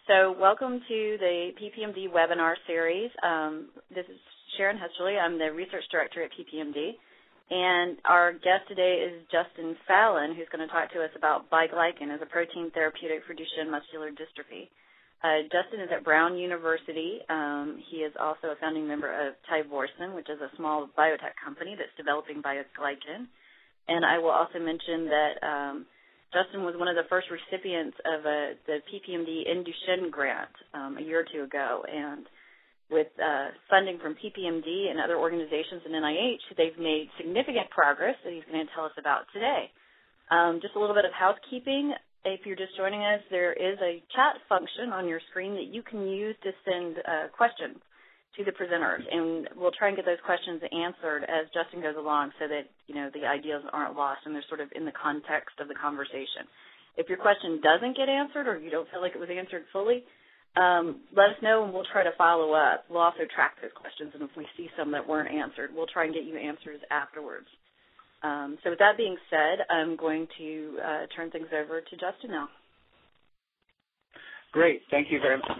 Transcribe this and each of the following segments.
So welcome to the PPMD webinar series. This is Sharon Hesterly. I'm the research director at PPMD. And our guest today is Justin Fallon, who's going to talk to us about Bielycan as a protein therapeutic for Duchenne Muscular Dystrophy. Justin is at Brown University. He is also a founding member of Tyvorsin, which is a small biotech company that's developing Bielycan. And I will also mention that Justin was one of the first recipients of the PPMD in Duchenne grant a year or two ago. And with funding from PPMD and other organizations in NIH, they've made significant progress that he's going to tell us about today. Just a little bit of housekeeping. If you're just joining us, there is a chat function on your screen that you can use to send questions to the presenters, and we'll try and get those questions answered as Justin goes along so that, the ideas aren't lost and they're sort of in the context of the conversation. If your question doesn't get answered or you don't feel like it was answered fully, let us know and we'll try to follow up. We'll also track those questions, and if we see some that weren't answered, we'll try and get you answers afterwards. So with that being said, I'm going to turn things over to Justin now. Great. Thank you very much.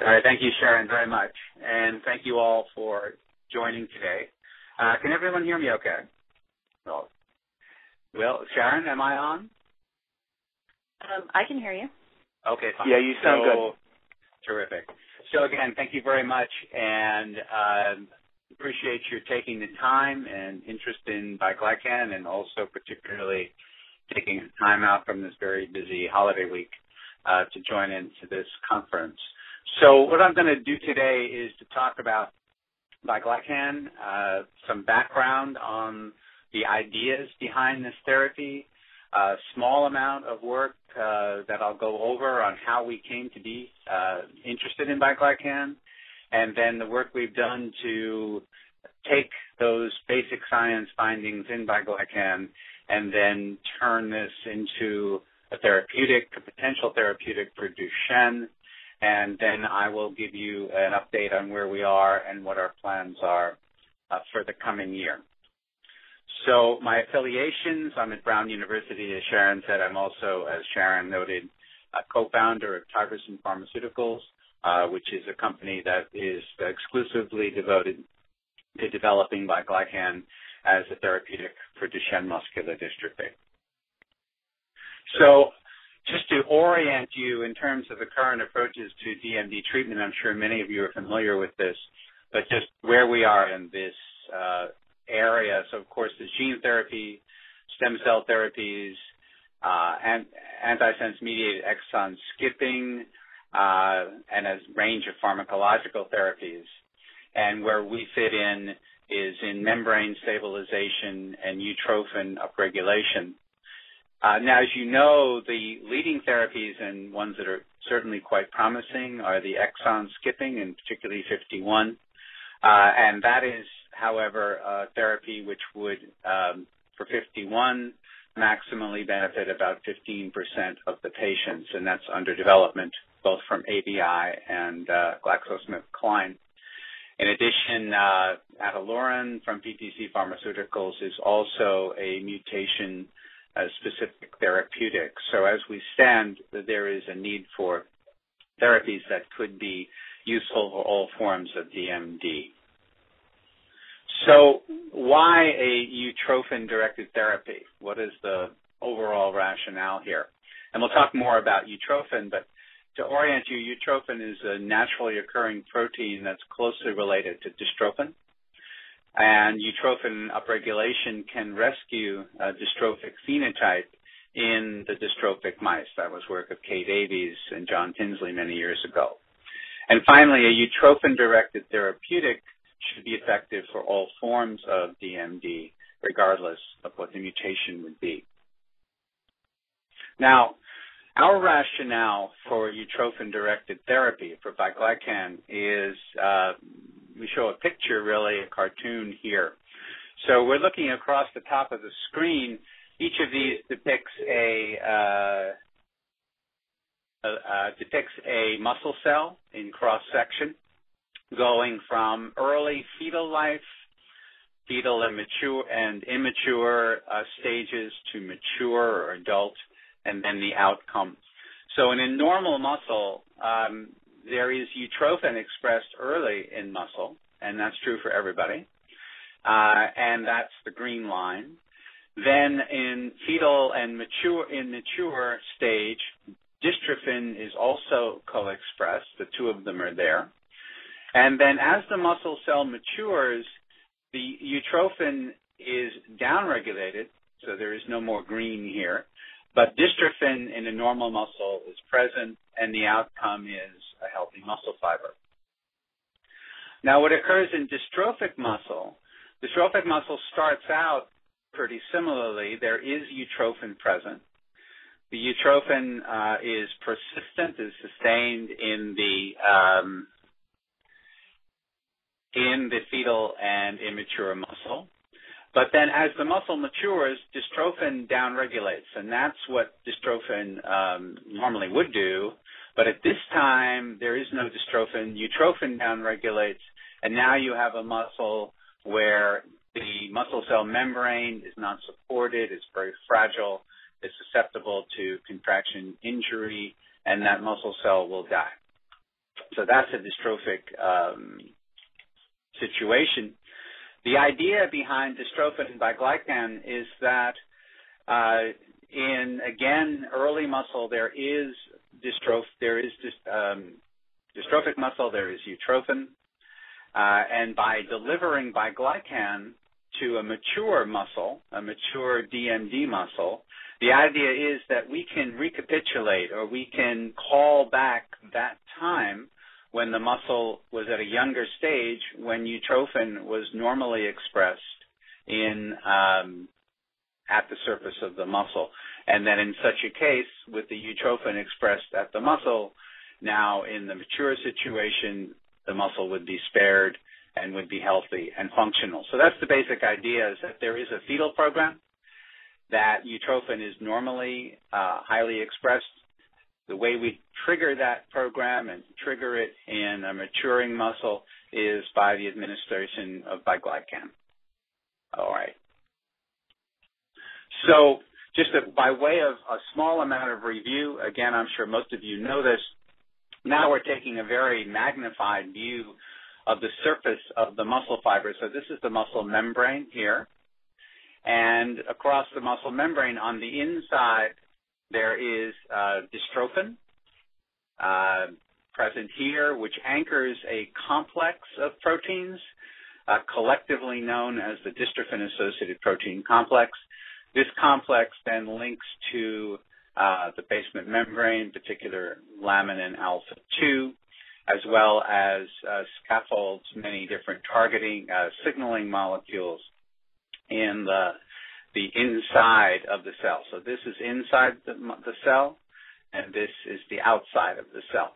All right. Thank you, Sharon, very much. And thank you all for joining today. Can everyone hear me okay? Well, Sharon, am I on? I can hear you. Okay, fine. Yeah, you sound good. Terrific. So, again, thank you very much, and appreciate your taking the time and interest in Bielycan, and also particularly taking time out from this very busy holiday week to join into this conference. So what I'm going to do today is to talk about Bielycan, some background on the ideas behind this therapy, a small amount of work that I'll go over on how we came to be interested in Bielycan, and then the work we've done to take those basic science findings in Bielycan and then turn this into a therapeutic, a potential therapeutic for Duchenne, and then I will give you an update on where we are and what our plans are for the coming year. So my affiliations, I'm at Brown University, as Sharon said. I'm also, as Sharon noted, a co-founder of Tyvorsin Pharmaceuticals, which is a company that is exclusively devoted to developing Bielycan as a therapeutic for Duchenne Muscular Dystrophy. So just to orient you in terms of the current approaches to DMD treatment, I'm sure many of you are familiar with this, but just where we are in this area. So, of course, there's gene therapy, stem cell therapies, and antisense-mediated exon skipping, and a range of pharmacological therapies. And where we fit in is in membrane stabilization and utrophin upregulation. Now, as you know, the leading therapies and ones that are certainly quite promising are the exon skipping, and particularly 51. And that is, however, a therapy which would, for 51, maximally benefit about 15% of the patients, and that's under development both from ABI and GlaxoSmithKline. In addition, Ataluren from PTC Pharmaceuticals is also a mutation-specific therapeutic. So as we stand, there is a need for therapies that could be useful for all forms of DMD. So why a utrophin-directed therapy? What is the overall rationale here? And we'll talk more about utrophin, but to orient you, utrophin is a naturally occurring protein that's closely related to dystrophin. And utrophin upregulation can rescue a dystrophic phenotype in the dystrophic mice. That was work of Kay Davies and John Tinsley many years ago. And finally, a utrophin-directed therapeutic should be effective for all forms of DMD, regardless of what the mutation would be. Now, our rationale for utrophin-directed therapy for Bielycan is, we show a picture, really, a cartoon here. So we're looking across the top of the screen. Each of these depicts a muscle cell in cross-section, going from early fetal life fetal and immature stages to mature or adult, and then the outcome. So in a normal muscle, there is utrophin expressed early in muscle, and that's true for everybody, and that's the green line. Then in fetal and mature stage, dystrophin is also co-expressed. The two of them are there. And then as the muscle cell matures, the utrophin is downregulated, so there is no more green here. But dystrophin in a normal muscle is present, and the outcome is a healthy muscle fiber. Now, what occurs in dystrophic muscle starts out pretty similarly. There is utrophin present. The utrophin is persistent, is sustained in the fetal and immature muscle. But then as the muscle matures, dystrophin downregulates, and that's what dystrophin normally would do. But at this time, there is no dystrophin. Utrophin downregulates, and now you have a muscle where the muscle cell membrane is not supported, it's very fragile, it's susceptible to contraction injury, and that muscle cell will die. So that's a dystrophic situation. The idea behind dystrophin by Bielycan is that in, again, early muscle, there is dystrophic muscle, there is utrophin, and by delivering Bielycan to a mature muscle, a mature DMD muscle, the idea is that we can recapitulate, or we can call back that time when the muscle was at a younger stage, when utrophin was normally expressed at the surface of the muscle. And then in such a case, with the utrophin expressed at the muscle, now in the mature situation, the muscle would be spared and would be healthy and functional. So that's the basic idea, is that there is a fetal program, that utrophin is normally highly expressed. The way we trigger that program and trigger it in a maturing muscle is by the administration of Bielycan. All right. So just by way of a small amount of review, again, I'm sure most of you know this, now we're taking a very magnified view of the surface of the muscle fiber. So this is the muscle membrane here. And across the muscle membrane on the inside, there is dystrophin present here, which anchors a complex of proteins, collectively known as the dystrophin-associated protein complex. This complex then links to the basement membrane, particular laminin alpha-2, as well as scaffolds many different targeting signaling molecules in the inside of the cell. So this is inside the cell, and this is the outside of the cell.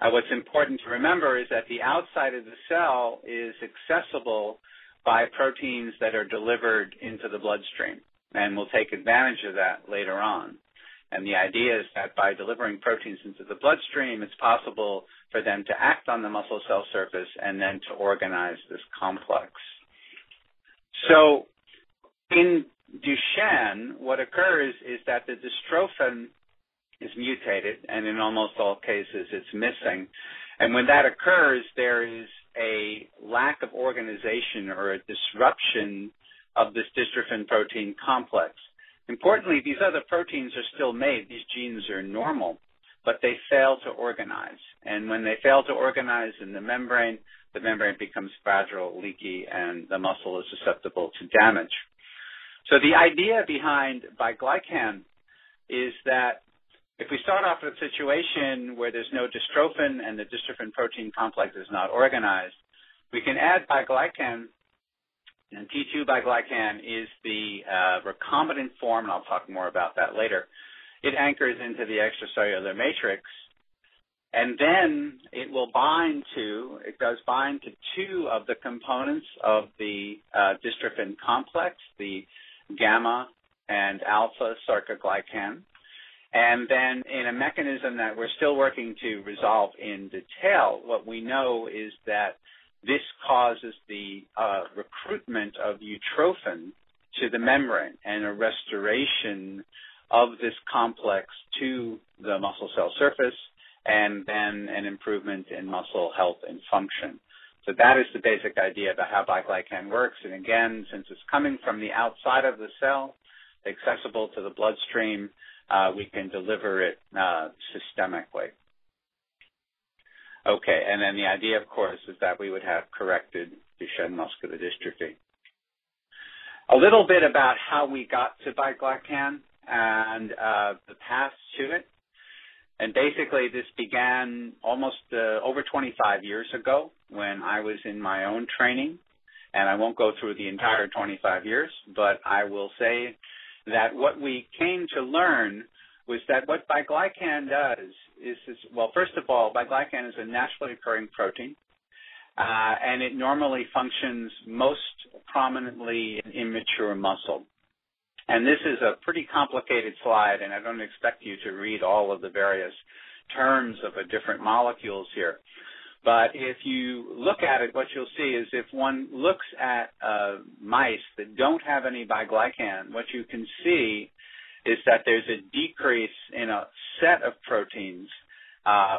What's important to remember is that the outside of the cell is accessible by proteins that are delivered into the bloodstream, and we'll take advantage of that later on. And the idea is that by delivering proteins into the bloodstream, it's possible for them to act on the muscle cell surface and then to organize this complex. So in Duchenne, what occurs is that the dystrophin is mutated, and in almost all cases it's missing. And when that occurs, there is a lack of organization or a disruption of this dystrophin protein complex. Importantly, these other proteins are still made. These genes are normal, but they fail to organize. And when they fail to organize in the membrane becomes fragile, leaky, and the muscle is susceptible to damage. So the idea behind Bielycan is that if we start off with a situation where there's no dystrophin and the dystrophin protein complex is not organized, we can add Bielycan, and T2 Bielycan is the recombinant form, and I'll talk more about that later. It anchors into the extracellular matrix, and then it does bind to two of the components of the dystrophin complex, the gamma and alpha sarcoglycan. And then in a mechanism that we're still working to resolve in detail, what we know is that this causes the recruitment of utrophin to the membrane and a restoration of this complex to the muscle cell surface, and then an improvement in muscle health and function. So that is the basic idea about how Bielycan works. And again, since it's coming from the outside of the cell, accessible to the bloodstream, we can deliver it systemically. Okay, and then the idea, of course, is that we would have corrected Duchenne muscular dystrophy. A little bit about how we got to Bielycan and the path to it. And basically, this began almost over 25 years ago when I was in my own training. And I won't go through the entire 25 years, but I will say that what we came to learn was that what Bielycan does is well, first of all, Bielycan is a naturally occurring protein, and it normally functions most prominently in immature muscle. And this is a pretty complicated slide, and I don't expect you to read all of the various terms of the different molecules here. But if you look at it, what you'll see is if one looks at mice that don't have any Bielycan, what you can see is that there's a decrease in a set of proteins,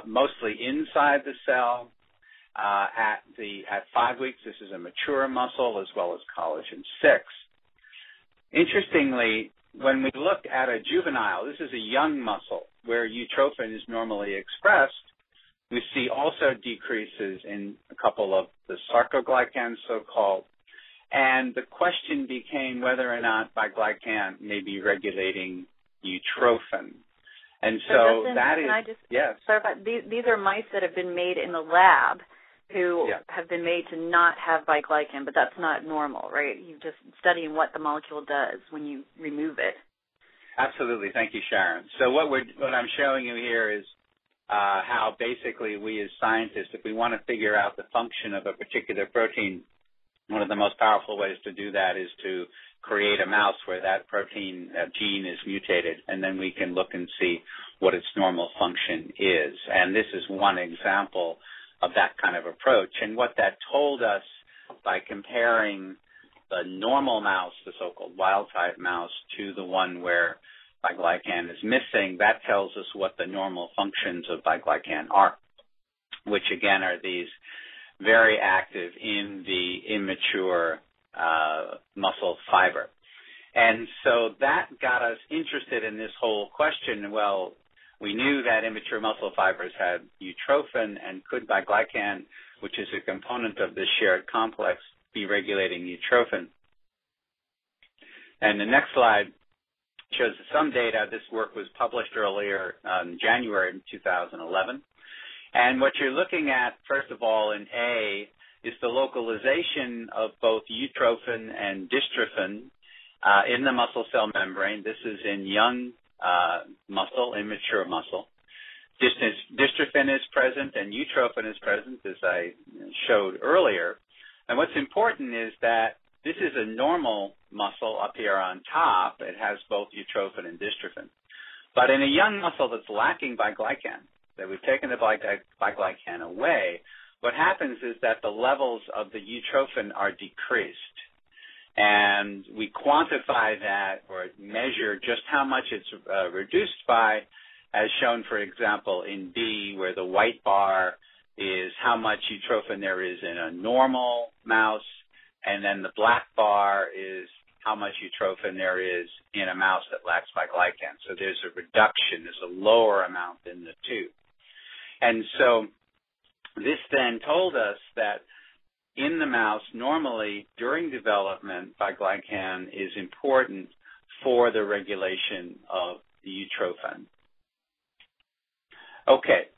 mostly inside the cell. At 5 weeks, this is a mature muscle as well as collagen 6. Interestingly, when we look at a juvenile, this is a young muscle where utrophin is normally expressed, we see also decreases in a couple of the sarcoglycans, so-called, and the question became whether or not Bielycan may be regulating utrophin. And so Justin, that is, can I just yes. clarify? These are mice that have been made in the lab who have been made to not have Bielycan, but that's not normal, right? You're just studying what the molecule does when you remove it. Absolutely. Thank you, Sharon. So what I'm showing you here is how basically we as scientists, if we want to figure out the function of a particular protein, one of the most powerful ways to do that is to create a mouse where that protein, that gene is mutated, and then we can look and see what its normal function is. And this is one example of that kind of approach. And what that told us by comparing the normal mouse, the so-called wild-type mouse, to the one where Bielycan is missing, that tells us what the normal functions of Bielycan are, which again are these very active in the immature muscle fiber. And so that got us interested in this whole question. Well, we knew that immature muscle fibers had utrophin, and could Bielycan, which is a component of this shared complex, be regulating utrophin? And the next slide shows some data. This work was published earlier in January 2011. And what you're looking at, first of all, in A, is the localization of both utrophin and dystrophin in the muscle cell membrane. This is in young muscle, immature muscle. Dystrophin is present and utrophin is present, as I showed earlier. And what's important is that this is a normal muscle up here on top. It has both utrophin and dystrophin. But in a young muscle that's lacking Bielycan, that we've taken the Bielycan away, what happens is that the levels of the utrophin are decreased. And we quantify that or measure just how much it's reduced by, as shown, for example, in B, where the white bar is how much utrophin there is in a normal mouse, and then the black bar is how much utrophin there is in a mouse that lacks Bielycan. So there's a reduction, there's a lower amount in the two. And so this then told us that in the mouse, normally during development, Bielycan is important for the regulation of the utrophin. Okay,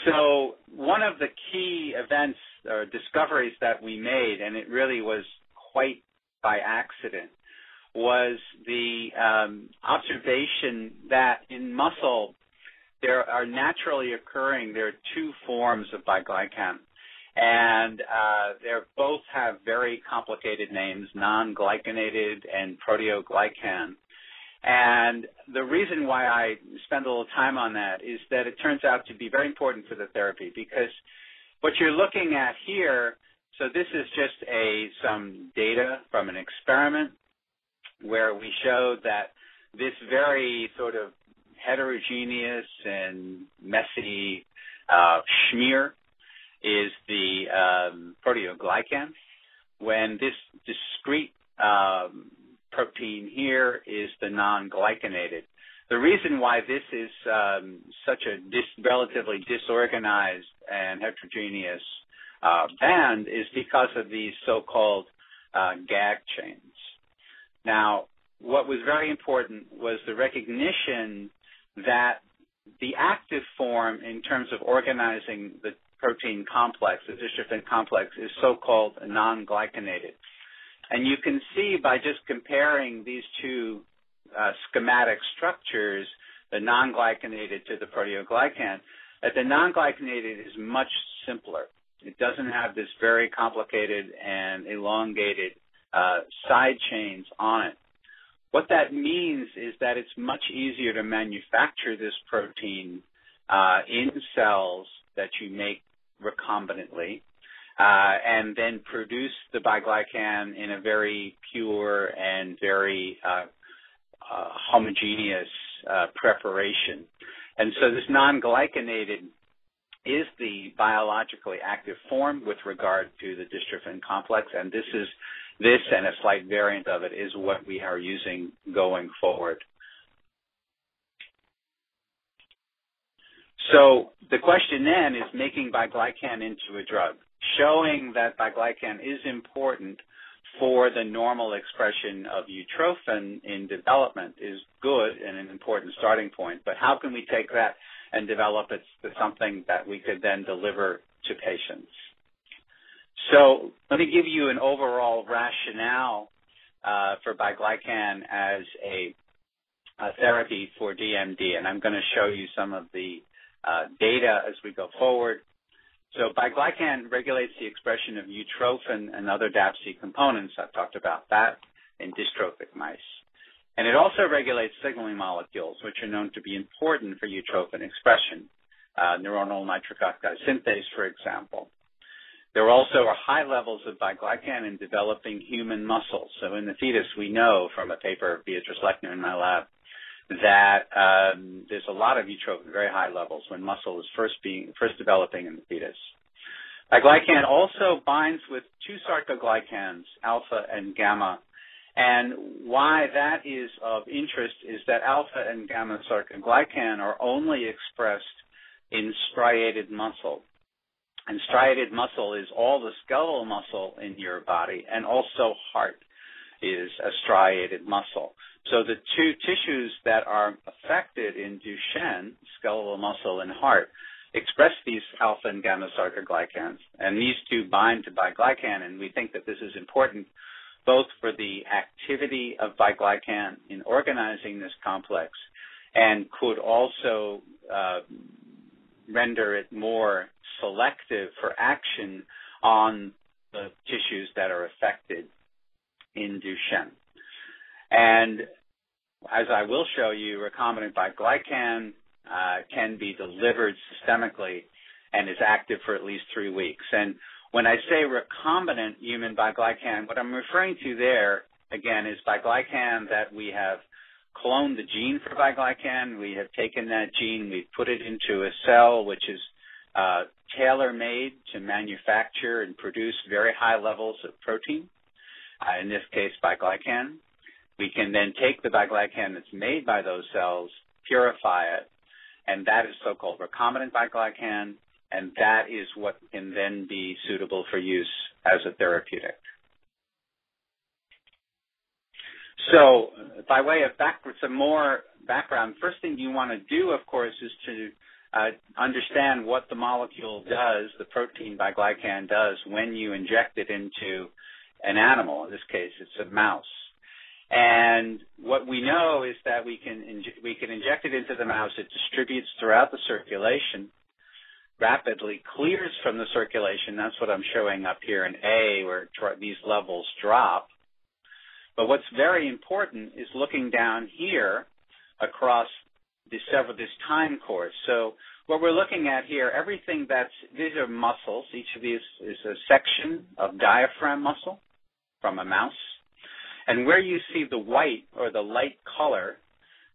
so one of the key events or discoveries that we made, and it really was quite by accident, was the observation that in muscle there are two forms of Bielycan. And they both have very complicated names, non-glycanated and proteoglycan. And the reason why I spend a little time on that is that it turns out to be very important for the therapy, because what you're looking at here So this is just some data from an experiment where we showed that this very sort of heterogeneous and messy schmear is the proteoglycan, when this discrete protein here is the non-glycanated. The reason why this is such a relatively disorganized and heterogeneous band is because of these so-called gag chains. Now, what was very important was the recognition that the active form in terms of organizing the protein complex, the dystrophin complex, is so-called non-glycanated. And you can see by just comparing these two schematic structures, the non-glycanated to the proteoglycan, that the non-glycanated is much simpler. It doesn't have this very complicated and elongated side chains on it. What that means is that it's much easier to manufacture this protein in cells that you make recombinantly and then produce the Bielycan in a very pure and very homogeneous preparation. And so this non-glycanated is the biologically active form with regard to the dystrophin complex, and this and a slight variant of it is what we are using going forward. So the question then is making Bielycan into a drug. Showing that Bielycan is important for the normal expression of utrophin in development is good and an important starting point, but how can we take that and develop it to something that we could then deliver to patients? So let me give you an overall rationale for Bielycan as a therapy for DMD, and I'm going to show you some of the data as we go forward. So Bielycan regulates the expression of utrophin and other DAPC components. I've talked about that in dystrophic mice. And it also regulates signaling molecules, which are known to be important for utrophin expression, neuronal nitric oxide synthase, for example. There also are high levels of Bielycan in developing human muscle. So in the fetus, we know from a paper of Beatrice Lechner in my lab that there's a lot of utrophin, very high levels, when muscle is first developing in the fetus. Bielycan also binds with two sarcoglycans, alpha and gamma. And why that is of interest is that alpha and gamma sarcoglycan are only expressed in striated muscle. And striated muscle is all the skeletal muscle in your body, and also heart is a striated muscle. So the two tissues that are affected in Duchenne, skeletal muscle and heart, express these alpha and gamma sarcoglycans, and these two bind to Bielycan, and we think that this is important both for the activity of Bielycan in organizing this complex and could also render it more selective for action on the tissues that are affected in Duchenne. And as I will show you, recombinant Bielycan can be delivered systemically and is active for at least 3 weeks. And when I say recombinant human Bielycan, what I'm referring to there, again, is Bielycan that we have cloned the gene for Bielycan. We have taken that gene, we've put it into a cell which is tailor-made to manufacture and produce very high levels of protein, in this case Bielycan. We can then take the Bielycan that's made by those cells, purify it, and that is so-called recombinant Bielycan, and that is what can then be suitable for use as a therapeutic. So by way of some more background, first thing you want to do, of course, is to understand what the molecule does, the protein Bielycan does, when you inject it into an animal. In this case, it's a mouse. And what we know is that we can inject it into the mouse. It distributes throughout the circulation, rapidly clears from the circulation. That's what I'm showing up here in A, where these levels drop. But what's very important is looking down here across this time course. So what we're looking at here, these are muscles. Each of these is a section of diaphragm muscle from a mouse. And where you see the white or the light color,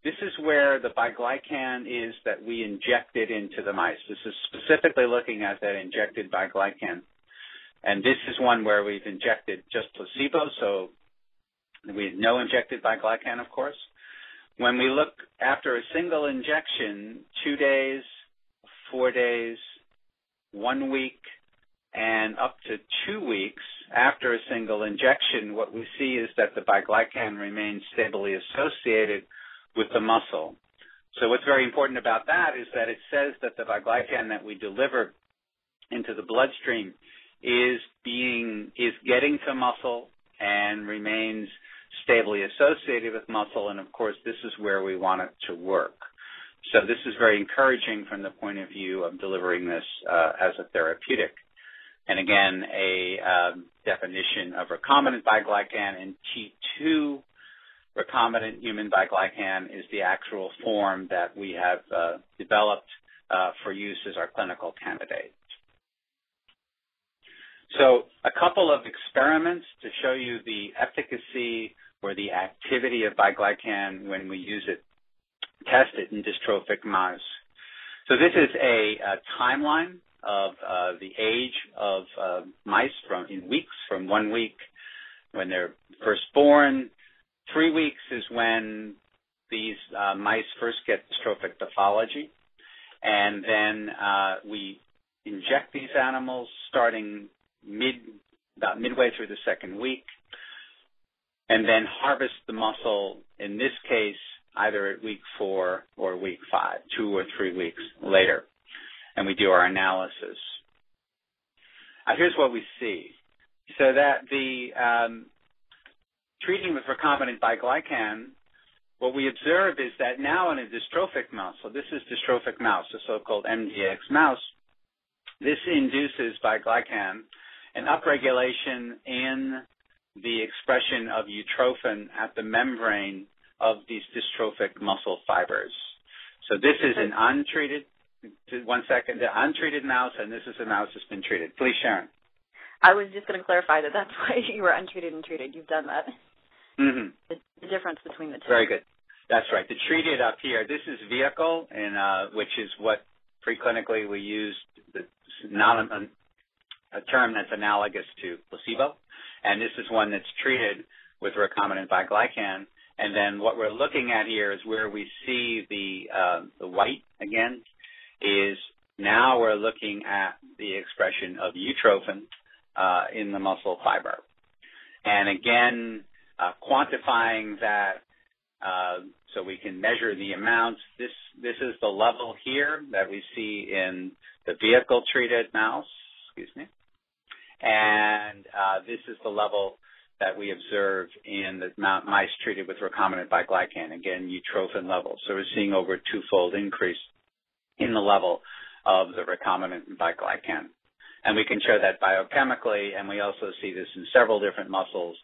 this is where the Bielycan is that we injected into the mice. This is specifically looking at that injected Bielycan. And this is one where we've injected just placebo, so we have no injected Bielycan, of course. When we look after a single injection, 2 days, 4 days, 1 week, and up to 2 weeks after a single injection, what we see is that the Bielycan remains stably associated with the muscle. So what's very important about that is that it says that the Bielycan that we deliver into the bloodstream is getting to muscle and remains stably associated with muscle, and of course this is where we want it to work. So this is very encouraging from the point of view of delivering this as a therapeutic. And again, a definition of recombinant Bielycan and T2 recombinant human Bielycan is the actual form that we have developed for use as our clinical candidate. So a couple of experiments to show you the efficacy or the activity of Bielycan when we use it, test it in dystrophic mice. So this is a timeline of the age of mice in weeks, from 1 week when they're first born. 3 weeks is when these mice first get dystrophic pathology. And then we inject these animals starting about midway through the second week, and then harvest the muscle, in this case, either at week 4 or week 5, 2 or 3 weeks later. And we do our analysis. Here's what we see. So that the treating with recombinant Bielycan, what we observe is that now in a dystrophic mouse, so this is dystrophic mouse, the so-called MDX mouse, this induces Bielycan an upregulation in the expression of utrophin at the membrane of these dystrophic muscle fibers. So this is an untreated, the untreated mouse, and this is a mouse that's been treated. Please, Sharon. I was just going to clarify that that's why you were untreated and treated. You've done that. Mm-hmm. The difference between the two. Very good. That's right. The treated up here, this is vehicle, and which is what preclinically we used, a term that's analogous to placebo. And this is one that's treated with recombinant Bielycan. And then what we're looking at here is where we see the white again, is now we're looking at the expression of utrophin in the muscle fiber. And again, quantifying that so we can measure the amounts. This is the level here that we see in the vehicle-treated mouse, and this is the level that we observe in the mice treated with recombinant Bielycan, again, utrophin levels. So we're seeing over a 2-fold increase in the level of the recombinant Bielycan. And we can show that biochemically, and we also see this in several different muscles.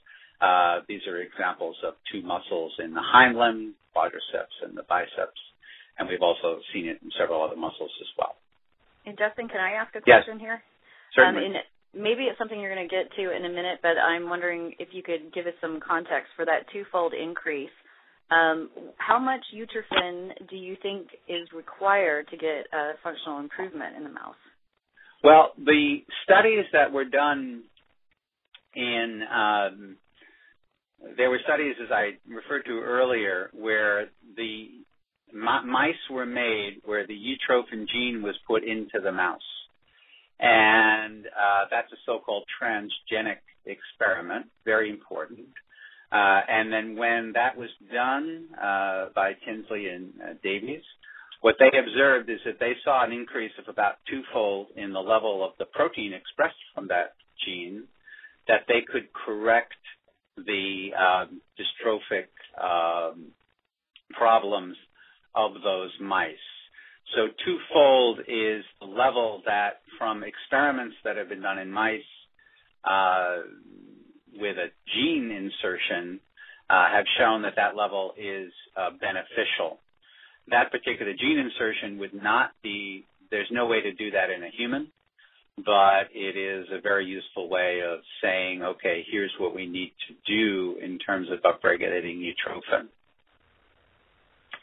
These are examples of 2 muscles in the hind limb, quadriceps and the biceps, and we've also seen it in several other muscles as well. And Justin, can I ask a question here? Certainly. Maybe it's something you're going to get to in a minute, but I'm wondering if you could give us some context for that 2-fold increase. How much utrophin do you think is required to get a functional improvement in the mouse? Well, the studies that were done there were studies, as I referred to earlier, where the mice were made where the utrophin gene was put into the mouse. And that's a so-called transgenic experiment, very important. And then when that was done by Tinsley and Davies, what they observed is that they saw an increase of about 2-fold in the level of the protein expressed from that gene, that they could correct the dystrophic problems of those mice. So 2-fold is the level that, from experiments that have been done in mice with a gene insertion, have shown that level is beneficial. that particular gene insertion would not be, there's no way to do that in a human, but it is a very useful way of saying, okay, here's what we need to do in terms of upregulating utrophin.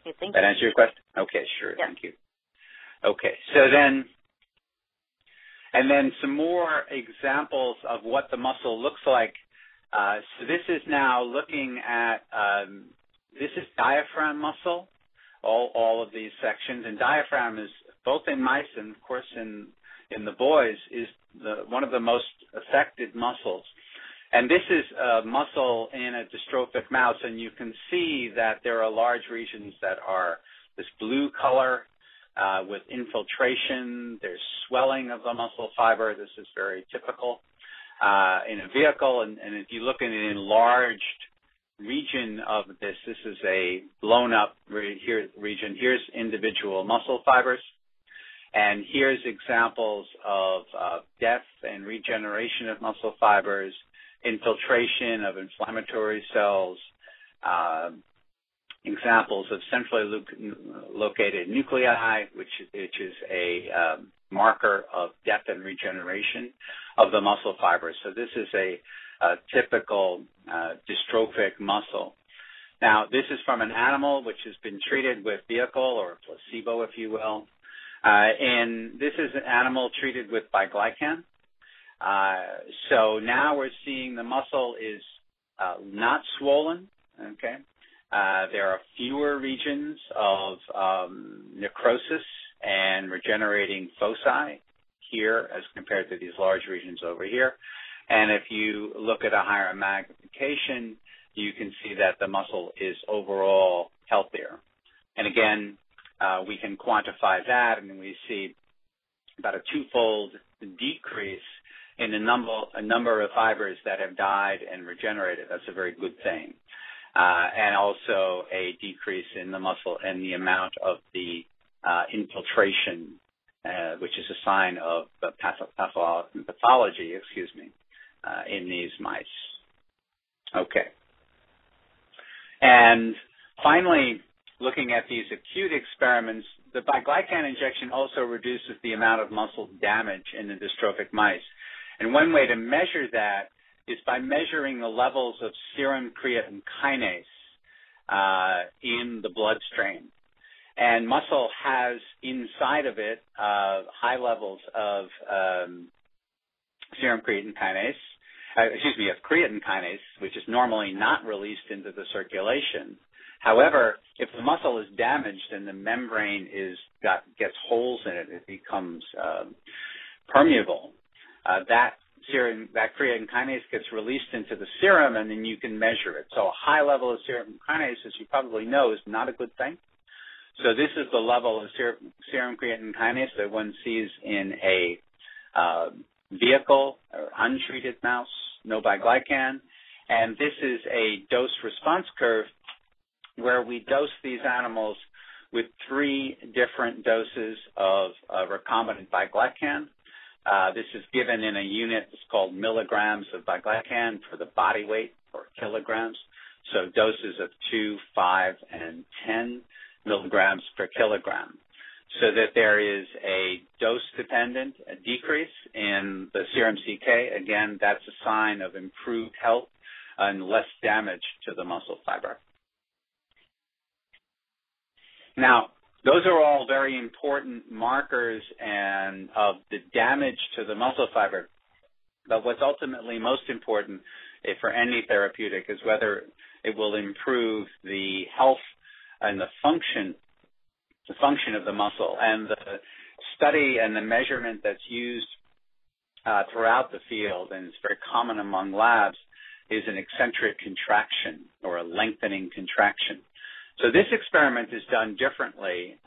Okay, thank you. That answer your question? Okay, sure, yeah. Thank you. Okay, so then some more examples of what the muscle looks like. So this is now looking at, this is diaphragm muscle, all of these sections. And diaphragm is, both in mice and, of course, in the boys, is one of the most affected muscles. And this is a muscle in a dystrophic mouse, and you can see that there are large regions that are this blue color with infiltration. There's swelling of the muscle fiber. This is very typical in a vehicle. And if you look at an enlarged region of this, this is a blown up region. Here's individual muscle fibers. And here's examples of death and regeneration of muscle fibers, infiltration of inflammatory cells, examples of centrally located nuclei, which is a marker of death and regeneration of the muscle fibers. So this is a typical dystrophic muscle. Now, this is from an animal which has been treated with vehicle or placebo, if you will. And this is an animal treated with Bielycan. So now we're seeing the muscle is not swollen, okay? There are fewer regions of necrosis and regenerating foci here as compared to these large regions over here. And if you look at a higher magnification, you can see that the muscle is overall healthier. And again, we can quantify that, and we see about a twofold decrease in the number of fibers that have died and regenerated. That's a very good thing. And also a decrease in the muscle and the amount of the infiltration, which is a sign of pathology, in these mice. Okay. And finally, looking at these acute experiments, the Bielycan injection also reduces the amount of muscle damage in the dystrophic mice. And one way to measure that is by measuring the levels of serum creatine kinase in the bloodstream. And muscle has inside of it high levels of serum creatine kinase, of creatine kinase, which is normally not released into the circulation. However, if the muscle is damaged and the membrane gets holes in it, it becomes permeable. That creatine kinase gets released into the serum, and then you can measure it. So a high level of serum kinase, as you probably know, is not a good thing. So this is the level of serum creatine kinase that one sees in a vehicle or untreated mouse, no Bielycan. And this is a dose-response curve where we dose these animals with 3 different doses of recombinant Bielycan. This is given in a unit that's called milligrams of Bielycan for the body weight, or kilograms. So doses of 2, 5, and 10 milligrams per kilogram. So that there is a dose-dependent decrease in the serum CK. Again, that's a sign of improved health and less damage to the muscle fiber. Now, those are all very important markers and of the damage to the muscle fiber. But what's ultimately most important for any therapeutic is whether it will improve the health and the function of the muscle. And the study and the measurement that's used throughout the field, and it's very common among labs, is an eccentric contraction or a lengthening contraction. So this experiment is done differently.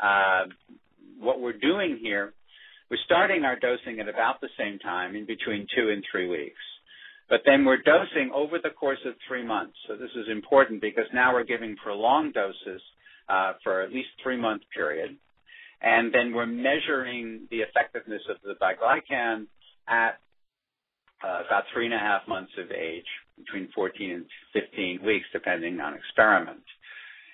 What we're doing here, we're starting our dosing at about the same time, in between 2 and 3 weeks. But then we're dosing over the course of 3 months. So this is important because now we're giving prolonged doses for at least 3-month period. And then we're measuring the effectiveness of the Bielycan at about 3.5 months of age, between 14 and 15 weeks, depending on experiment.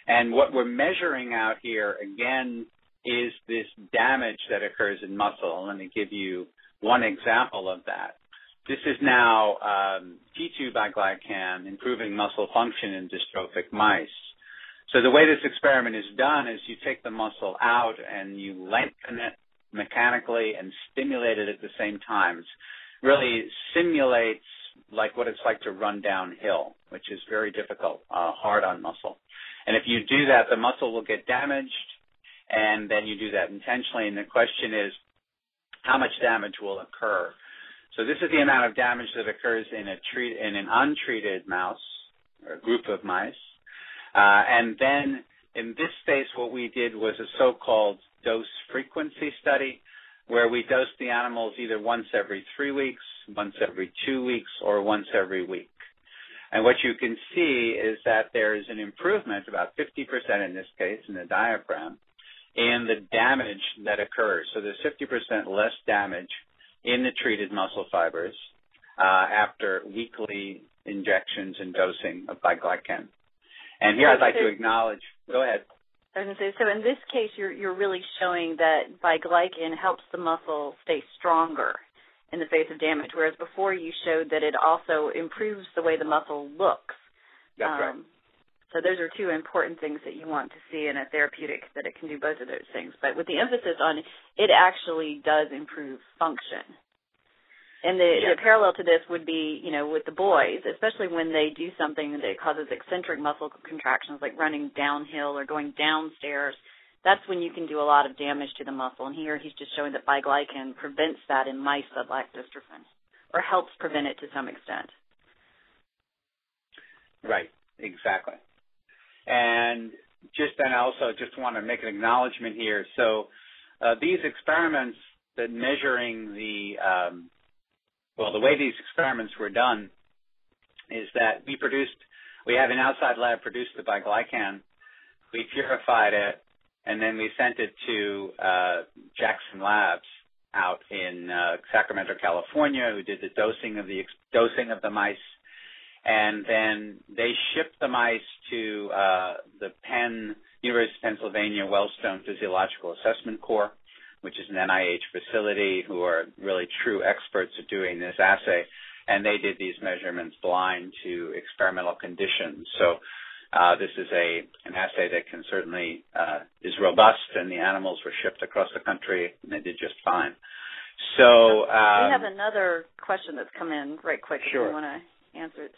And what we're measuring out here, again, is this damage that occurs in muscle. Let me give you one example of that. This is now T2 Bielycan improving muscle function in dystrophic mice. So the way this experiment is done is you take the muscle out and you lengthen it mechanically and stimulate it at the same time. It really simulates like what it's like to run downhill, which is very difficult, hard on muscle. And if you do that, the muscle will get damaged, and then you do that intentionally. And the question is, how much damage will occur? So this is the amount of damage that occurs in an untreated mouse or a group of mice. And then in this case, what we did was a so-called dose frequency study where we dosed the animals either once every 3 weeks, once every 2 weeks, or once every week. And what you can see is that there is an improvement, about 50% in this case, in the diagram, in the damage that occurs. So there's 50% less damage in the treated muscle fibers after weekly injections and dosing of Bielycan. And here I'd like to acknowledge, go ahead. I was going to say, so in this case, you're really showing that Bielycan helps the muscle stay stronger in the face of damage, whereas before you showed that it also improves the way the muscle looks. That's right. So those are two important things that you want to see in a therapeutic, that it can do both of those things. But with the emphasis on it actually does improve function. And the parallel to this would be, with the boys, especially when they do something that causes eccentric muscle contractions like running downhill or going downstairs. That's when you can do a lot of damage to the muscle. And here he's just showing that Bielycan prevents that in mice that lack dystrophin, or helps prevent it to some extent. Right, exactly. And I also just want to make an acknowledgement here. So these experiments that measuring the way these experiments were done is that we have an outside lab produced the Bielycan, we purified it, and then we sent it to Jackson Labs out in Sacramento, California, who did the dosing of the mice. And then they shipped the mice to the University of Pennsylvania Wellstone Physiological Assessment Corps, which is an NIH facility who are really true experts at doing this assay. And they did these measurements blind to experimental conditions. So this is an assay that can certainly is robust, and the animals were shipped across the country, and they did just fine. So we have another question that's come in right quick. Sure. If you want to answer it.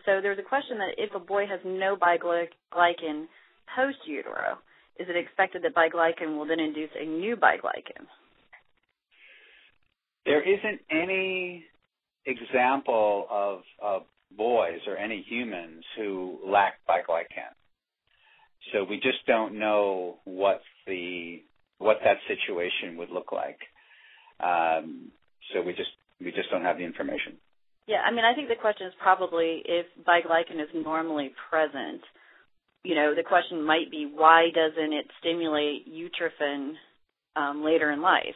So there's a question that if a boy has no Bielycan post-utero, is it expected that Bielycan will then induce a new Bielycan? There isn't any example of boys or any humans who lack Bielycan. So we just don't know what that situation would look like. So we just don't have the information. Yeah, I think the question is probably if Bielycan is normally present, the question might be why doesn't it stimulate utrophin later in life?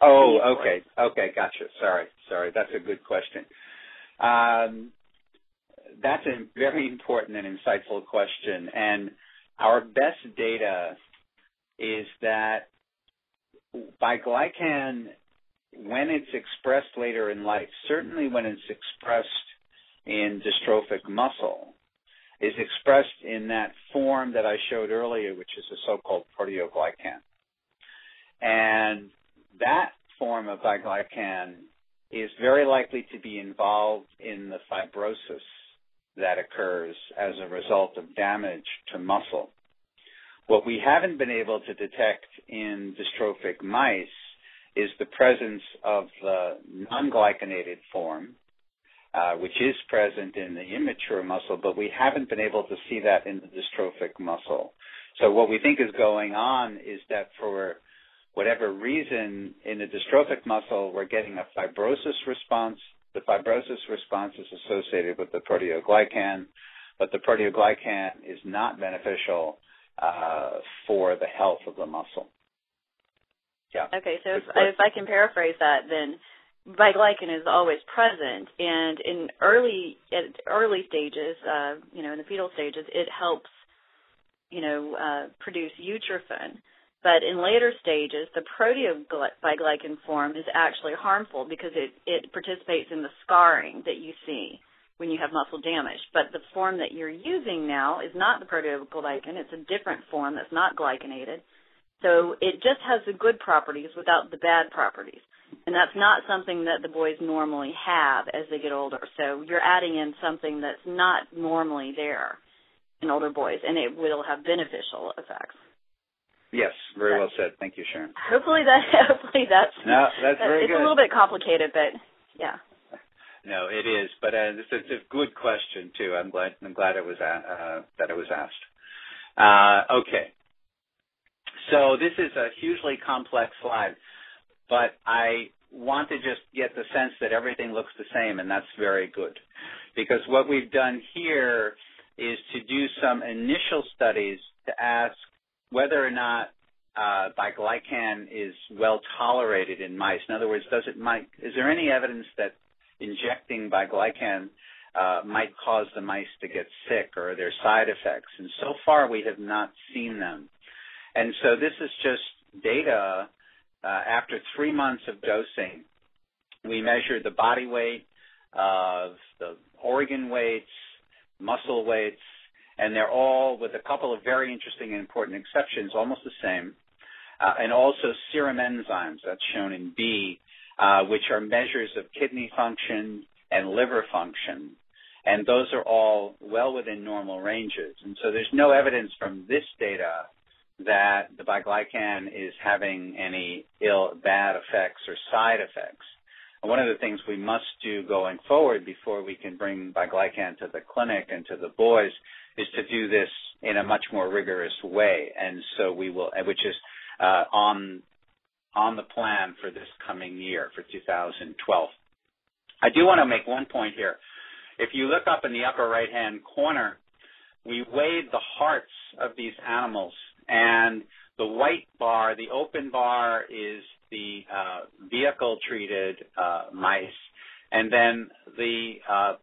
Oh, okay, gotcha. Sorry, that's a good question. That's a very important and insightful question, and our best data is that Bielycan, when it's expressed later in life, certainly when it's expressed in dystrophic muscle, is expressed in that form that I showed earlier, which is a so-called proteoglycan. And that form of Bielycan is very likely to be involved in the fibrosis that occurs as a result of damage to muscle. What we haven't been able to detect in dystrophic mice is the presence of the non-glycanated form, which is present in the immature muscle, but we haven't been able to see that in the dystrophic muscle. So what we think is going on is that for whatever reason in the dystrophic muscle, we're getting a fibrosis response. The fibrosis response is associated with the proteoglycan, but the proteoglycan is not beneficial for the health of the muscle. Yeah. Okay, so if I can paraphrase that, then Bielycan is always present, and in early stages, in the fetal stages, it helps produce utrophin. But in later stages, the proteoglycan form is actually harmful because it participates in the scarring that you see when you have muscle damage. But the form that you're using now is not the proteoglycan. It's a different form that's not glycanated. So it just has the good properties without the bad properties. And that's not something that the boys normally have as they get older. So you're adding in something that's not normally there in older boys, and it will have beneficial effects. Yes, very well said. Thank you, Sharon. Hopefully that's very good. It's a little bit complicated, but yeah. No, it is, but it's a good question too. I'm glad it was that it was asked. Okay, so this is a hugely complex slide, but I want to just get the sense that everything looks the same, and that's very good, because what we've done here is to do some initial studies to ask whether or not Bielycan is well tolerated in mice. In other words, is there any evidence that injecting Bielycan might cause the mice to get sick, or are there side effects? And so far we have not seen them. And so this is just data after 3 months of dosing. We measured the body weight, the organ weights, muscle weights, and they're all, with a couple of very interesting and important exceptions, almost the same. And also serum enzymes, that's shown in B, which are measures of kidney function and liver function. And those are all well within normal ranges. And so there's no evidence from this data that the Bielycan is having any bad effects or side effects. And one of the things we must do going forward before we can bring Bielycan to the clinic and to the boys is to do this in a much more rigorous way. And so we will, which is on the plan for this coming year, for 2012. I do want to make one point here. If you look up in the upper right-hand corner, we weighed the hearts of these animals, and the white bar, the open bar, is the vehicle-treated mice, and then the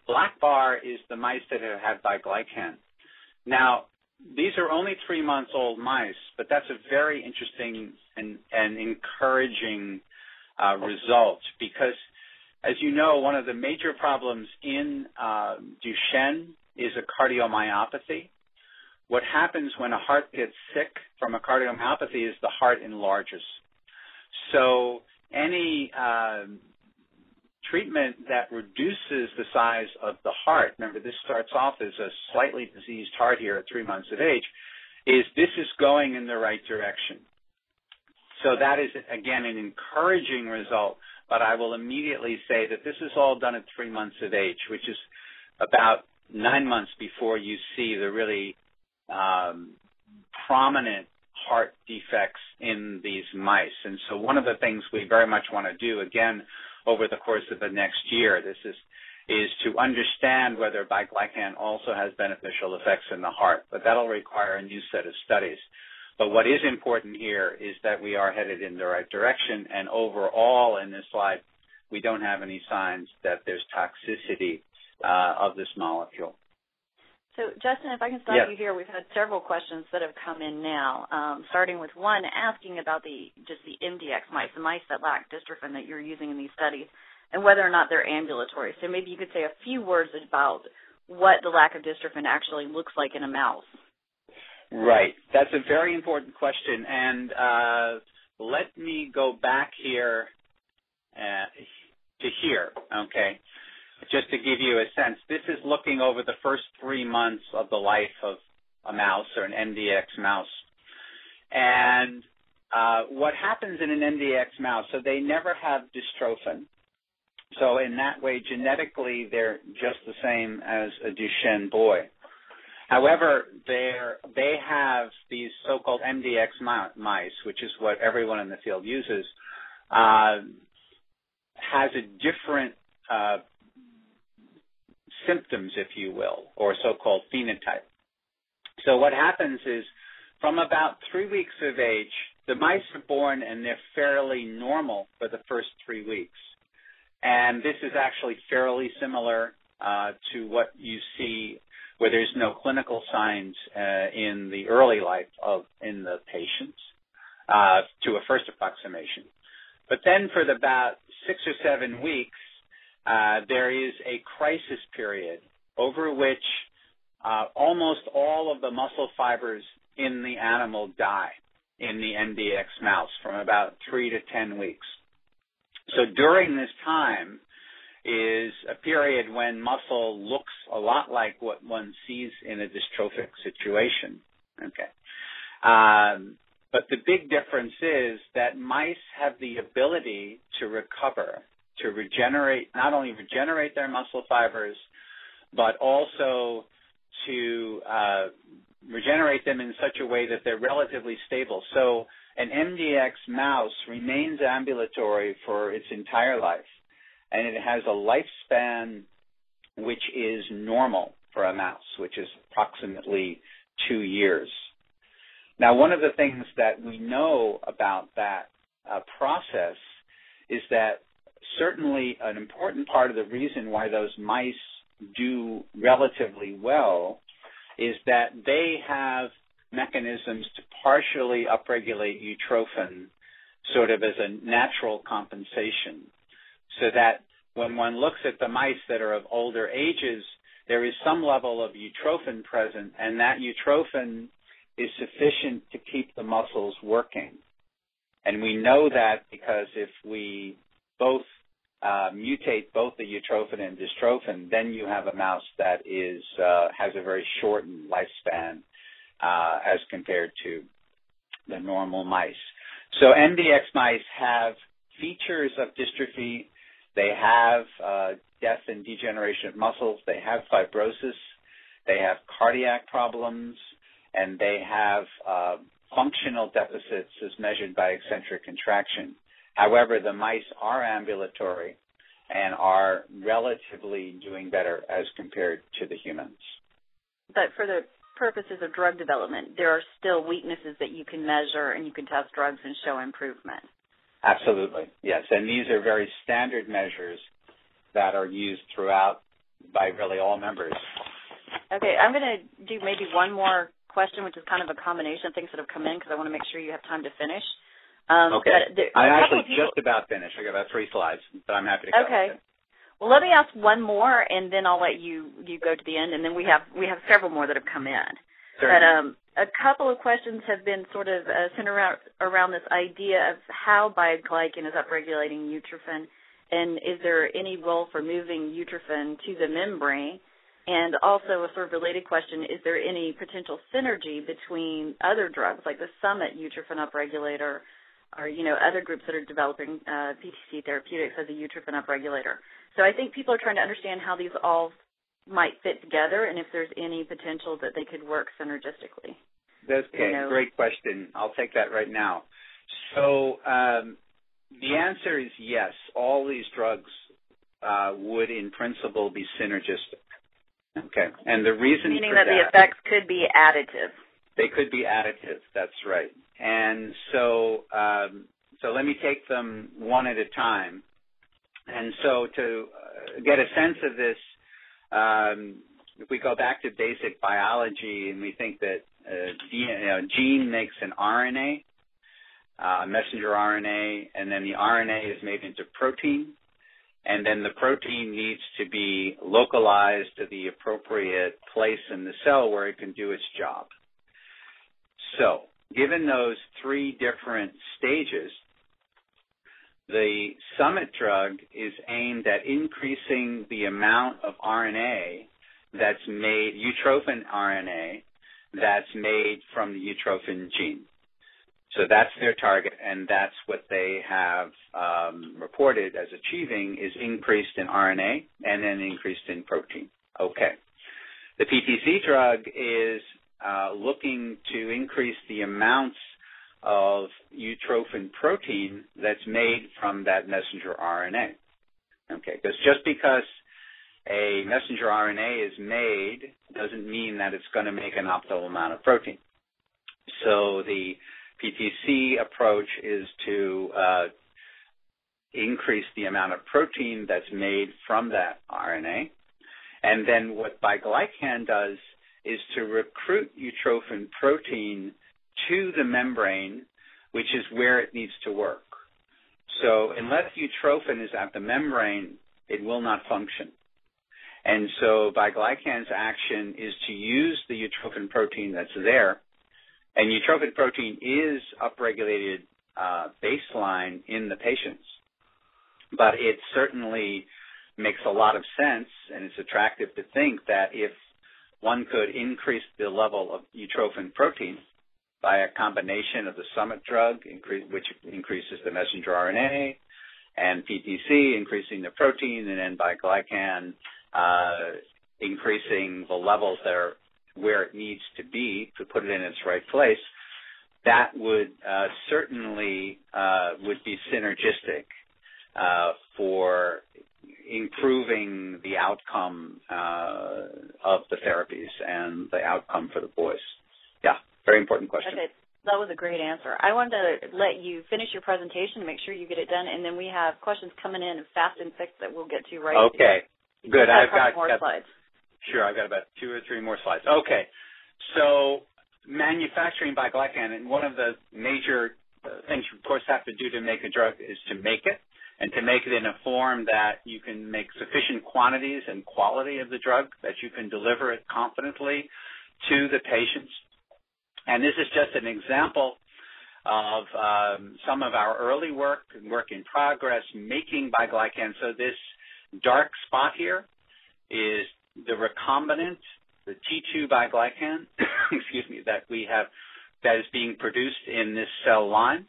black bar is the mice that have had Bielycan. Now, these are only 3-month-old mice, but that's a very interesting and encouraging result, because, as you know, one of the major problems in Duchenne is a cardiomyopathy. What happens when a heart gets sick from a cardiomyopathy is the heart enlarges. So any treatment that reduces the size of the heart, remember this starts off as a slightly diseased heart here at 3 months of age, this is going in the right direction. So that is, again, an encouraging result, but I will immediately say that this is all done at 3 months of age, which is about 9 months before you see the really prominent heart defects in these mice. And so one of the things we very much want to do, again, over the course of the next year, is to understand whether Bielycan also has beneficial effects in the heart. But that'll require a new set of studies. But what is important here is that we are headed in the right direction, and overall in this slide, we don't have any signs that there's toxicity of this molecule. So, Justin, if I can stop you here, we've had several questions that have come in now, starting with one asking about the MDX mice, the mice that lack dystrophin that you're using in these studies, and whether or not they're ambulatory. So maybe you could say a few words about what the lack of dystrophin actually looks like in a mouse. Right. That's a very important question. And let me go back here to here, okay? Just to give you a sense, this is looking over the first 3 months of the life of a mouse or an MDX mouse. And what happens in an MDX mouse, so they never have dystrophin. So in that way, genetically, they're just the same as a Duchenne boy. However, they have these so-called MDX mice, which is what everyone in the field uses, has a different symptoms, if you will, or so-called phenotype. So what happens is, from about 3 weeks of age, the mice are born and they're fairly normal for the first 3 weeks. And this is actually fairly similar to what you see where there's no clinical signs in the early life in the patients to a first approximation. But then for about 6 or 7 weeks, there is a crisis period over which almost all of the muscle fibers in the animal die in the MDX mouse from about 3 to 10 weeks. So during this time is a period when muscle looks a lot like what one sees in a dystrophic situation. Okay. But the big difference is that mice have the ability to recover, to regenerate, not only regenerate their muscle fibers, but also to regenerate them in such a way that they're relatively stable. So an MDX mouse remains ambulatory for its entire life, and it has a lifespan which is normal for a mouse, which is approximately 2 years. Now, one of the things that we know about that process is that certainly an important part of the reason why those mice do relatively well is that they have mechanisms to partially upregulate utrophin sort of as a natural compensation, so that when one looks at the mice that are of older ages, there is some level of utrophin present, and that utrophin is sufficient to keep the muscles working. And we know that because if we both mutate both the utrophin and dystrophin, then you have a mouse that is has a very shortened lifespan as compared to the normal mice. So MDX mice have features of dystrophy. They have death and degeneration of muscles. They have fibrosis. They have cardiac problems. And they have functional deficits as measured by eccentric contraction. However, the mice are ambulatory and are relatively doing better as compared to the humans. But for the purposes of drug development, there are still weaknesses that you can measure and you can test drugs and show improvement. Absolutely, yes. And these are very standard measures that are used throughout by really all members. Okay, I'm going to do maybe one more question, which is kind of a combination of things that have come in because I want to make sure you have time to finish. Okay. I'm actually just about finished. I got about 3 slides, but I'm happy to go. Okay. Well, let me ask one more, and then I'll let you go to the end, and then we have several more that have come in. Certainly. But a couple of questions have been sort of centered around this idea of how Bielycan is upregulating utrophin, and is there any role for moving utrophin to the membrane? And also a sort of related question, is there any potential synergy between other drugs like the Summit utrophin upregulator or, other groups that are developing PTC therapeutics as a utrophin upregulator? So I think people are trying to understand how these all might fit together and if there's any potential that they could work synergistically. That's a great question. I'll take that right now. So the answer is yes. All these drugs would, in principle, be synergistic. Okay, and the reason meaning for that the effects could be additive. They could be additive. That's right. And so, let me take them one at a time. And so, to get a sense of this, if we go back to basic biology and we think that a gene makes an RNA, a messenger RNA, and then the RNA is made into protein. And then the protein needs to be localized to the appropriate place in the cell where it can do its job. So, given those 3 different stages, the Summit drug is aimed at increasing the amount of RNA that's made, utrophin RNA, that's made from the utrophin gene. So that's their target, and that's what they have reported as achieving is increased in RNA and then increased in protein. Okay. The PTC drug is looking to increase the amounts of utrophin protein that's made from that messenger RNA. Okay, because just because a messenger RNA is made doesn't mean that it's going to make an optimal amount of protein. So the PTC approach is to increase the amount of protein that's made from that RNA. And then what Bielycan does is to recruit utrophin protein to the membrane, which is where it needs to work. So unless utrophin is at the membrane, it will not function. And so Bielycan's action is to use the utrophin protein that's there. And utrophin protein is upregulated baseline in the patients. But it certainly makes a lot of sense, and it's attractive to think that if one could increase the level of utrophin protein by a combination of the summit drug, which increases the messenger RNA, and PTC, increasing the protein, and then Bielycan increasing the levels that are where it needs to be to put it in its right place, that would certainly would be synergistic for improving the outcome of the therapies and the outcome for the boys. Yeah, very important question. Okay, that was a great answer. I wanted to let you finish your presentation to make sure you get it done, and then we have questions coming in fast and thick that we'll get to right away. Okay, good. I've got more slides. Sure, I've got about 2 or 3 more slides. Okay, so manufacturing Bielycan, and one of the major things you, of course, have to do to make a drug is to make it, and to make it in a form that you can make sufficient quantities and quality of the drug that you can deliver it confidently to the patients. And this is just an example of some of our early work in progress, making Bielycan. So this dark spot here is the recombinant, the T2 Bielycan, excuse me, that we have, that is being produced in this cell line.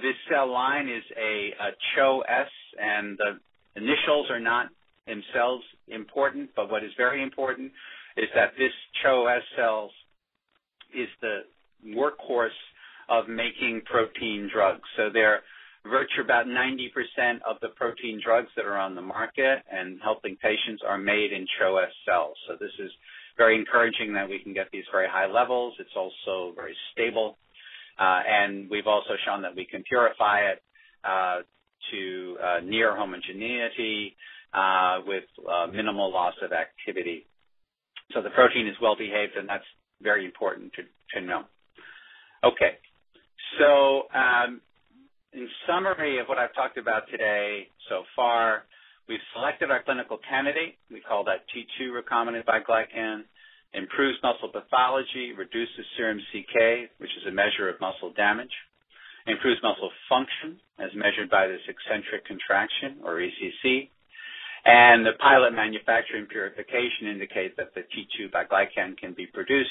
This cell line is a CHO-S, and the initials are not themselves important, but what is very important is that this CHO-S cells is the workhorse of making protein drugs. So they're virtually about 90% of the protein drugs that are on the market and helping patients are made in CHO-S cells. So this is very encouraging that we can get these very high levels. It's also very stable. And we've also shown that we can purify it to near homogeneity with minimal loss of activity. So the protein is well behaved, and that's very important to know. Okay, so in summary of what I've talked about today so far, we've selected our clinical candidate. We call that T2 recombinant Bielycan. Improves muscle pathology, reduces serum CK, which is a measure of muscle damage. Improves muscle function, as measured by this eccentric contraction, or ECC. And the pilot manufacturing purification indicates that the T2 Bielycan can be produced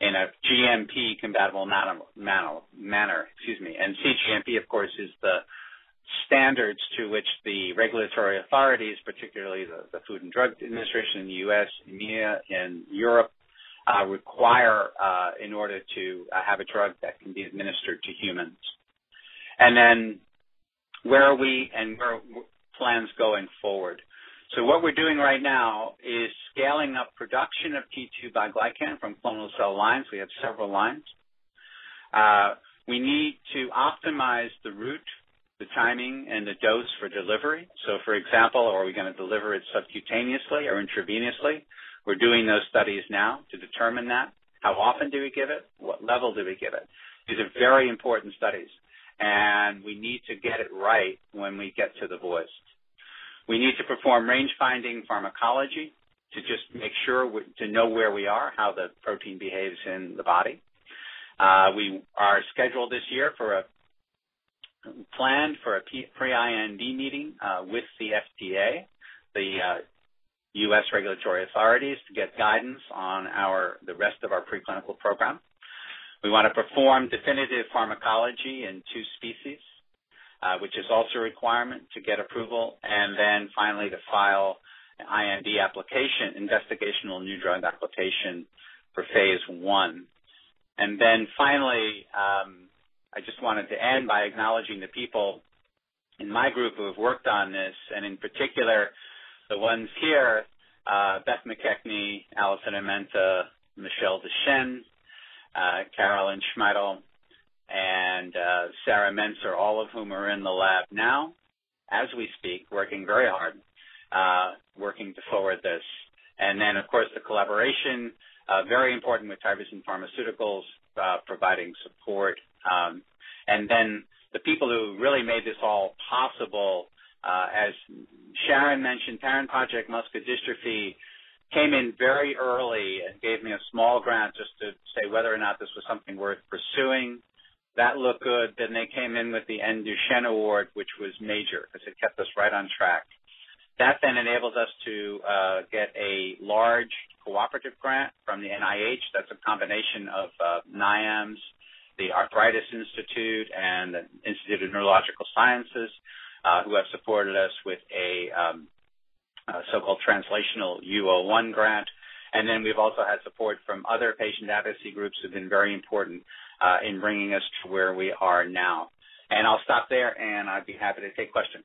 in a GMP-compatible manner. And cGMP, of course, is the standards to which the regulatory authorities, particularly the Food and Drug Administration in the U.S., EMEA, and Europe, require in order to have a drug that can be administered to humans. And then where are we and where are plans going forward? So what we're doing right now is scaling up production of T2 Bielycan from clonal cell lines. We have several lines. We need to optimize the route, the timing, and the dose for delivery. So, for example, are we going to deliver it subcutaneously or intravenously? We're doing those studies now to determine that. How often do we give it? What level do we give it? These are very important studies, and we need to get it right when we get to the boys. We need to perform range-finding pharmacology to just make sure to know where we are, how the protein behaves in the body. We are scheduled this year planned for a pre-IND meeting with the FDA, the U.S. regulatory authorities, to get guidance on the rest of our preclinical program. We want to perform definitive pharmacology in 2 species, which is also a requirement to get approval, and then finally to file an IND application, investigational new drug application for phase 1. And then finally, I just wanted to end by acknowledging the people in my group who have worked on this, and in particular, the ones here, Beth McKechnie, Alison Amenta, Michelle Duchenne, Carolyn Schmeidel, and Sarah Menser, all of whom are in the lab now, as we speak, working very hard, working to forward this. And then, of course, the collaboration, very important with Tyrosine Pharmaceuticals, providing support. And then the people who really made this all possible, as Sharon mentioned, Parent Project Muscular Dystrophy came in very early and gave me a small grant just to say whether or not this was something worth pursuing. That looked good. Then they came in with the Duchenne Award, which was major because it kept us right on track. That then enabled us to get a large cooperative grant from the NIH. That's a combination of NIAMS, the Arthritis Institute, and the Institute of Neurological Sciences, who have supported us with a so-called translational U01 grant. And then we've also had support from other patient advocacy groups who have been very important in bringing us to where we are now. And I'll stop there, and I'd be happy to take questions.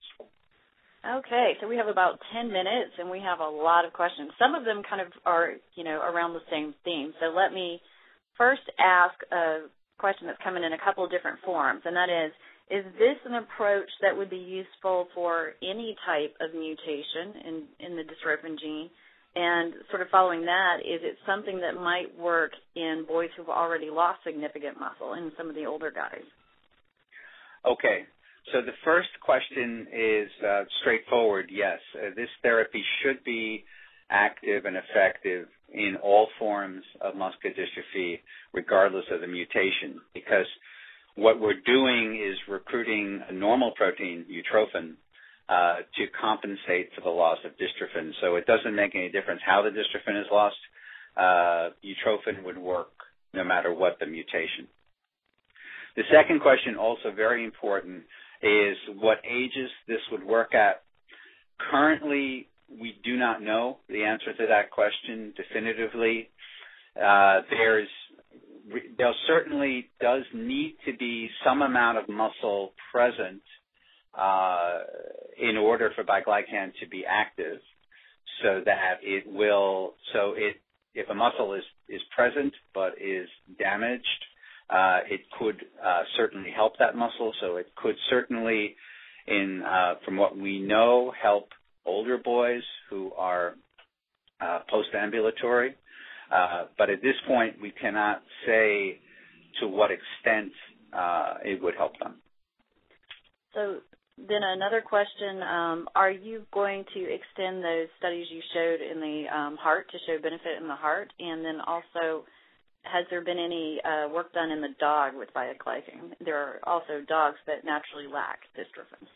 Okay, so we have about 10 minutes, and we have a lot of questions. Some of them kind of are, around the same theme. So let me first ask a question that's coming in a couple of different forms, and that is this an approach that would be useful for any type of mutation in the dystrophin gene? And sort of following that, is it something that might work in boys who've already lost significant muscle in some of the older guys? Okay. So the first question is straightforward, yes. This therapy should be active and effective in all forms of muscular dystrophy, regardless of the mutation, because what we're doing is recruiting a normal protein, utrophin, to compensate for the loss of dystrophin. So it doesn't make any difference how the dystrophin is lost. Utrophin would work no matter what the mutation. The second question, also very important, is what ages this would work at. Currently, we do not know the answer to that question definitively. There certainly does need to be some amount of muscle present in order for Bielycan to be active, so that it will. If a muscle is present but is damaged, it could certainly help that muscle. So it could certainly, from what we know, help older boys who are post-ambulatory. But at this point, we cannot say to what extent it would help them. So then another question, are you going to extend those studies you showed in the heart to show benefit in the heart? And then also, has there been any work done in the dog with Bielycan? There are also dogs that naturally lack dystrophin.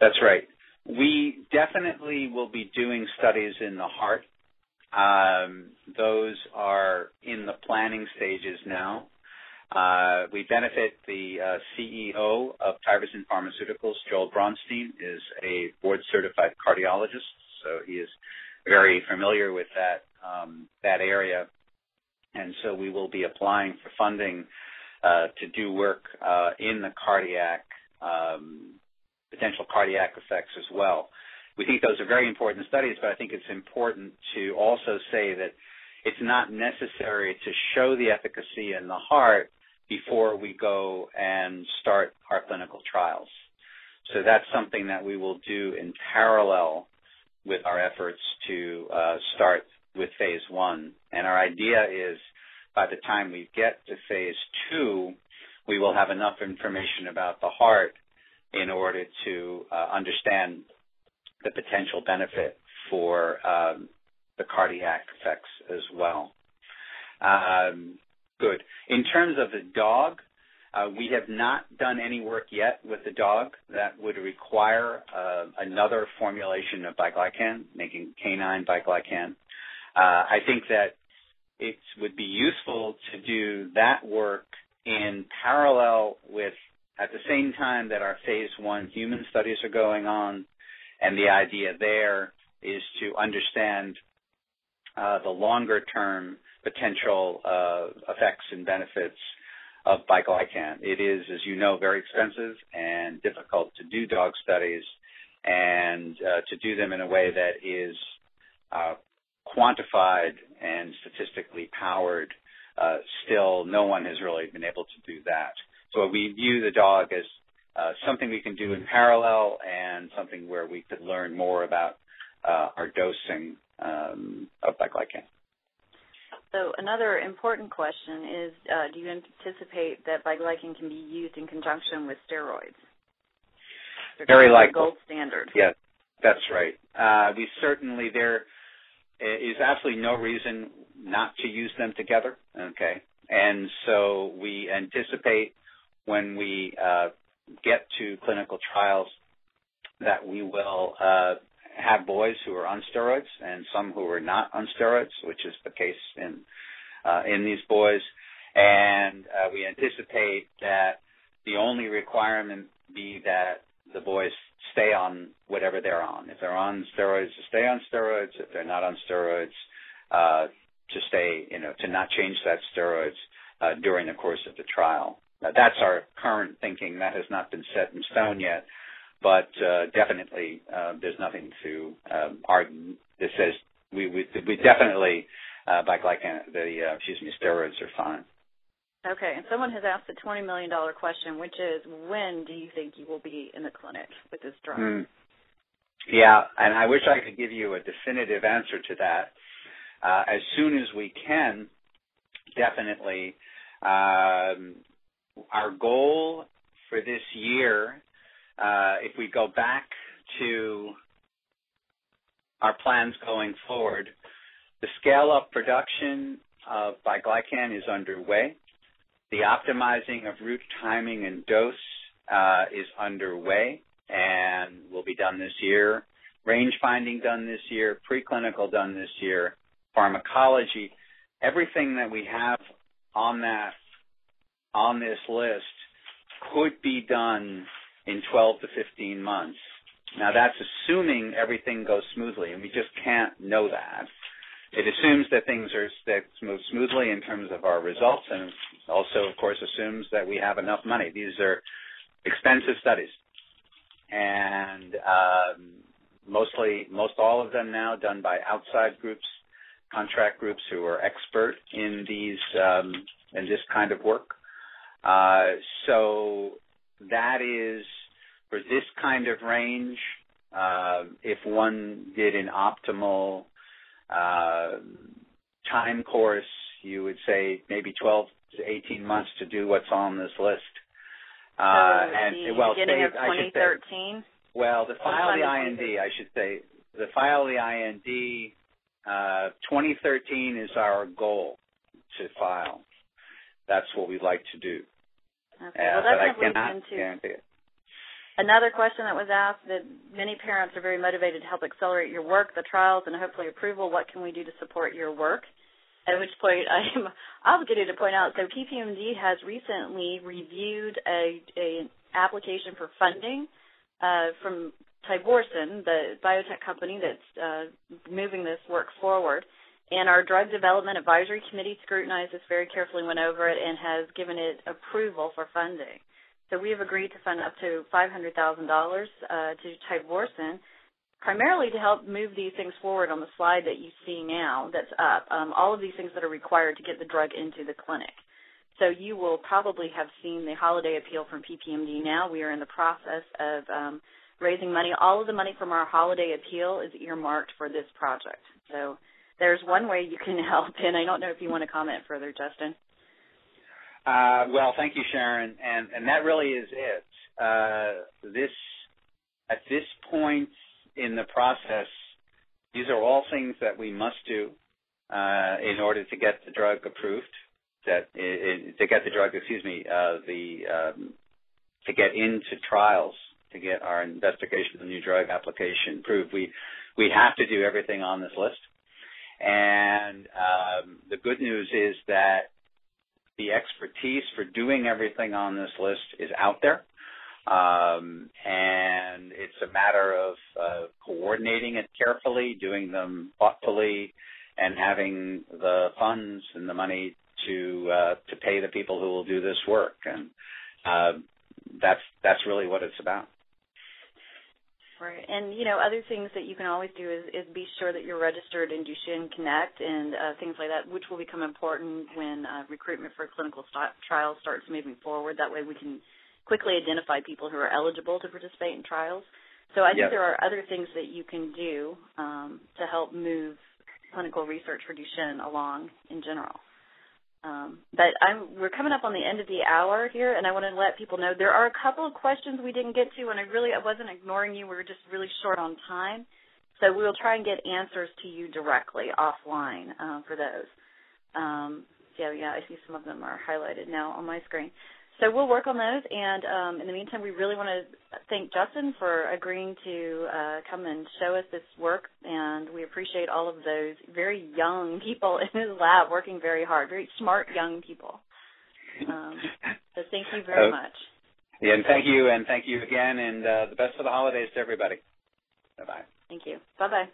That's right. We definitely will be doing studies in the heart. Those are in the planning stages now. We benefit the CEO of Tyrosine Pharmaceuticals, Joel Braunstein, is a board-certified cardiologist, so he is very familiar with that area. And so we will be applying for funding to do work in the cardiac, potential cardiac effects as well. We think those are very important studies, but I think it's important to also say that it's not necessary to show the efficacy in the heart before we go and start our clinical trials. So that's something that we will do in parallel with our efforts to start with phase 1. And our idea is by the time we get to phase 2, we will have enough information about the heart in order to understand the potential benefit for the cardiac effects as well. Good. In terms of the dog, we have not done any work yet with the dog that would require another formulation of Bielycan, making canine Bielycan. I think that it would be useful to do that work in parallel with, at the same time that our phase 1 human studies are going on, and the idea there is to understand the longer-term potential effects and benefits of Bielycan. It is, as you know, very expensive and difficult to do dog studies, and to do them in a way that is quantified and statistically powered. Still, no one has really been able to do that. So we view the dog as something we can do in parallel and something where we could learn more about our dosing of Bielycan. So another important question is, do you anticipate that Bielycan can be used in conjunction with steroids? Very likely. Gold standard. Yes, that's right. There is absolutely no reason not to use them together, okay? And so we anticipate when we get to clinical trials that we will have boys who are on steroids and some who are not on steroids, which is the case in these boys. And we anticipate that the only requirement be that the boys stay on whatever they're on. If they're on steroids, to stay on steroids. If they're not on steroids, to stay, to not change that steroids during the course of the trial. Now, that's our current thinking. That has not been set in stone yet, but definitely there's nothing to argue that says we definitely Bielycan, steroids are fine. Okay, and someone has asked the $20 million question, which is, when do you think you will be in the clinic with this drug? Yeah, and I wish I could give you a definitive answer to that. As soon as we can, definitely. Our goal for this year, if we go back to our plans going forward, the scale-up production of Bielycan is underway. The optimizing of route timing and dose is underway and will be done this year. Range finding done this year, preclinical done this year, pharmacology, everything that we have on this list could be done in 12 to 15 months. Now, that's assuming everything goes smoothly, and we just can't know that. It assumes that things move smoothly in terms of our results, and also, of course, assumes that we have enough money. These are expensive studies, and most all of them now done by outside groups, contract groups who are expert in this kind of work. So that is for this kind of range. If one did an optimal time course, you would say maybe 12 to 18 months to do what's on this list. Beginning of 2013? Well, the file the IND, I should say. The file the IND, 2013 is our goal to file. That's what we'd like to do. Okay, well, that but I cannot into guarantee it. Another question that was asked, that many parents are very motivated to help accelerate your work, the trials, and hopefully approval. What can we do to support your work? At which point I am obligated to point out, so PPMD has recently reviewed an application for funding from Tyborson, the biotech company that's moving this work forward. And our Drug Development Advisory Committee scrutinized this very carefully, went over it, and has given it approval for funding. So we have agreed to fund up to $500,000 to Tyborson, primarily to help move these things forward on the slide that you see now that's up, all of these things that are required to get the drug into the clinic. So you will probably have seen the holiday appeal from PPMD now. We are in the process of raising money. All of the money from our holiday appeal is earmarked for this project. So there's one way you can help, and I don't know if you want to comment further, Justin. Well, thank you, Sharon, and that really is it. At this point in the process, these are all things that we must do in order to get the drug approved. To get into trials, to get our investigation of the new drug application approved. We have to do everything on this list, and the good news is that the expertise for doing everything on this list is out there, and it's a matter of coordinating it carefully, doing them thoughtfully, and having the funds and the money to pay the people who will do this work, and that's really what it's about. Right, and other things that you can always do is be sure that you're registered in Duchenne Connect and things like that, which will become important when recruitment for clinical trials starts moving forward. That way we can quickly identify people who are eligible to participate in trials. So I think there are other things that you can do to help move clinical research for Duchenne along in general. But we're coming up on the end of the hour here, and I want to let people know there are a couple of questions we didn't get to, and I wasn't ignoring you. We were just really short on time. So we'll try and get answers to you directly offline for those. Yeah, I see some of them are highlighted now on my screen. So we'll work on those, and in the meantime, we really want to thank Justin for agreeing to come and show us this work, and we appreciate all of those very young people in his lab working very hard, very smart young people. So thank you very much. Yeah, and thank you again, and the best for the holidays to everybody. Bye-bye. Thank you. Bye-bye.